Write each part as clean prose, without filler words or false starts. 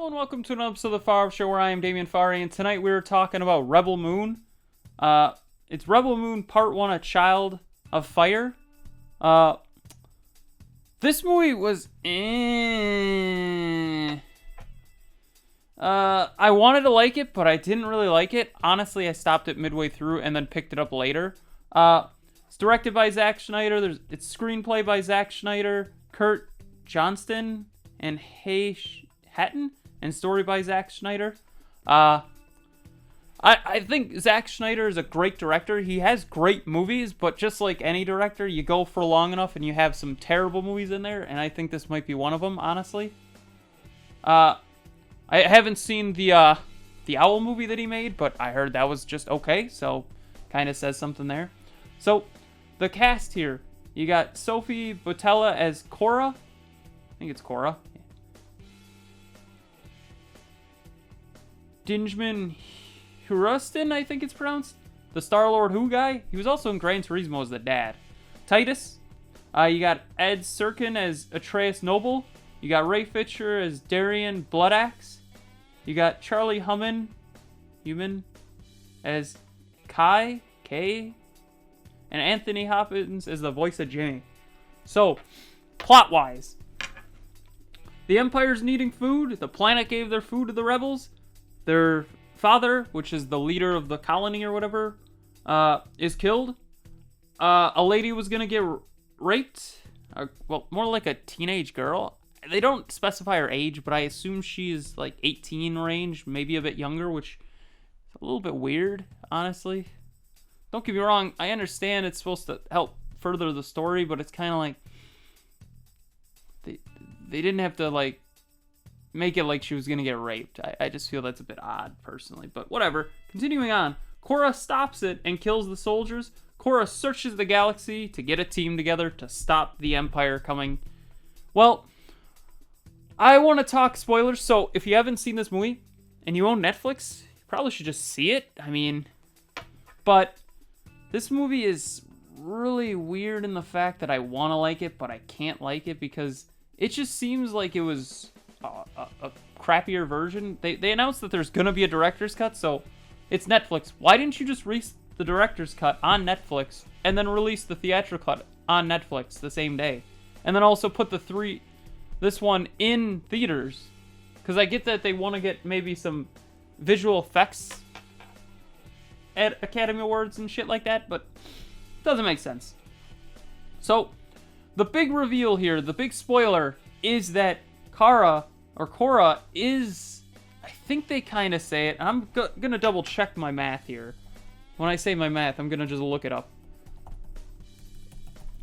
Hello and welcome to another episode of the Farr Show, where I am Damian Farr, and tonight we're talking about Rebel Moon. It's Rebel Moon Part 1, A Child of Fire. This movie was I wanted to like it, but I didn't really like it. Honestly, I stopped it midway through and then picked it up later. It's directed by Zack Snyder. It's screenplay by Zack Snyder, Kurt Johnston, and Hatton, and story by Zack Snyder. I think Zack Snyder is a great director. He has great movies, but just like any director, you go for long enough and you have some terrible movies in there, and I think this might be one of them, honestly. I haven't seen the Owl movie that he made, but I heard that was just okay, so kind of says something there. So, the cast here, you got Sophie Botella as Cora. I think it's Cora. Dinjman Huruston, I think it's pronounced. The Star-Lord Who guy. He was also in Gran Turismo as the dad. Titus. You got Ed Serkin as Atreus Noble. You got Ray Fisher as Darian Bloodaxe. You got Charlie Human as Kai, and Anthony Hopkins as the voice of Jimmy. So, plot-wise, the Empire's needing food. The planet gave their food to the rebels. Their father, which is the leader of the colony or whatever, is killed. A lady was gonna get raped. Well, more like a teenage girl. They don't specify her age, but I assume she's like 18 range, maybe a bit younger, which is a little bit weird, honestly. Don't get me wrong, I understand it's supposed to help further the story, but it's kind of like they didn't have to like make it like she was gonna get raped. I just feel that's a bit odd, personally, but whatever. Continuing on, Cora stops it and kills the soldiers. Cora searches the galaxy to get a team together to stop the Empire coming. Well, I want to talk spoilers, so if you haven't seen this movie and you own Netflix, you probably should just see it. I mean, but this movie is really weird in the fact that I want to like it, but I can't like it because it just seems like it was a crappier version. They announced that there's gonna be a director's cut, so it's Netflix. Why didn't you just release the director's cut on Netflix and then release the theatrical cut on Netflix the same day, and then also put this one in theaters? Because I get that they want to get maybe some visual effects at Academy Awards and shit like that, but it doesn't make sense. So the big reveal here, the big spoiler, is that Cora is, I think they kind of say it, and I'm gonna double check my math here. When I say my math, I'm gonna just look it up.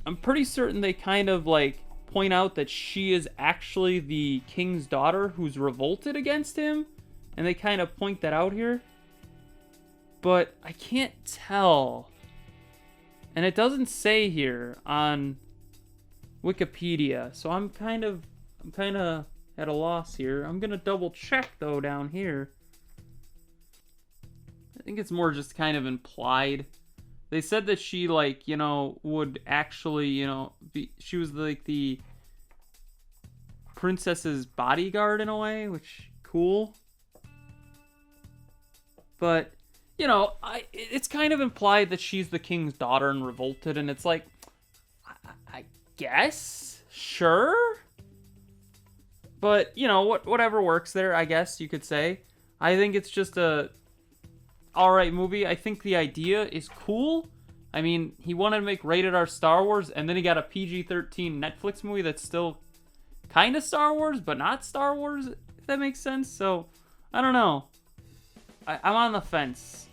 I'm pretty certain they kind of like point out that she is actually the king's daughter who's revolted against him, and they kind of point that out here, but I can't tell, and it doesn't say here on Wikipedia, so I'm kind of at a loss here. I'm gonna double check though down here. I think it's more just kind of implied. They said that she, like, you know, would actually, you know, she was like the princess's bodyguard in a way, which cool. But, you know, it's kind of implied that she's the king's daughter and revolted, and it's like, I guess, sure. But, you know, whatever works there, I guess you could say. I think it's just a alright movie. I think the idea is cool. I mean, he wanted to make rated R Star Wars, and then he got a PG-13 Netflix movie that's still kind of Star Wars, but not Star Wars, if that makes sense. So, I don't know. I'm on the fence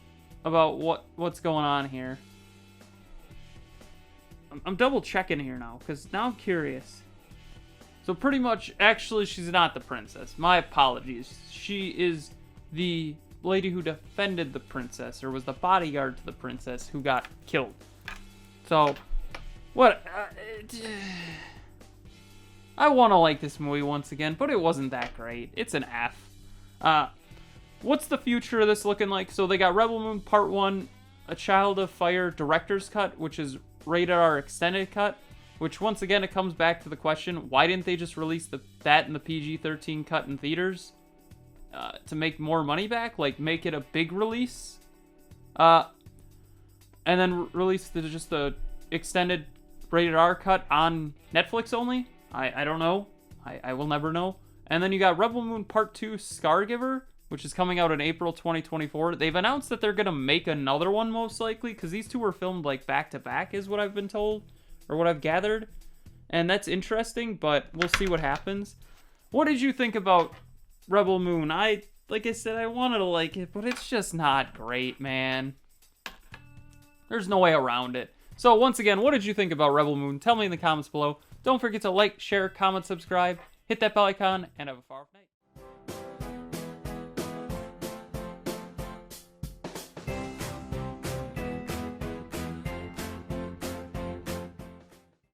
about what's going on here. I'm double checking here now, because now I'm curious. So pretty much, actually, she's not the princess. My apologies. She is the lady who defended the princess, or was the bodyguard to the princess who got killed. So, what? I want to like this movie once again, but it wasn't that great. It's an F. What's the future of this looking like? So they got Rebel Moon Part 1, A Child of Fire Director's Cut, which is rated R Extended Cut. Which, once again, it comes back to the question, why didn't they just release that in the PG-13 cut in theaters? to make more money back, like make it a big release, and then release just the extended rated R cut on Netflix only. I don't know. I will never know. And then you got Rebel Moon Part 2 Scargiver, which is coming out in April 2024. They've announced that they're going to make another one most likely, because these two were filmed like back to back is what I've been told, or what I've gathered. And that's interesting, but we'll see what happens. What did you think about Rebel Moon? Like I said, I wanted to like it, but it's just not great, man. There's no way around it. So once again, what did you think about Rebel Moon? Tell me in the comments below. Don't forget to like, share, comment, subscribe, hit that bell icon, and have a far off night.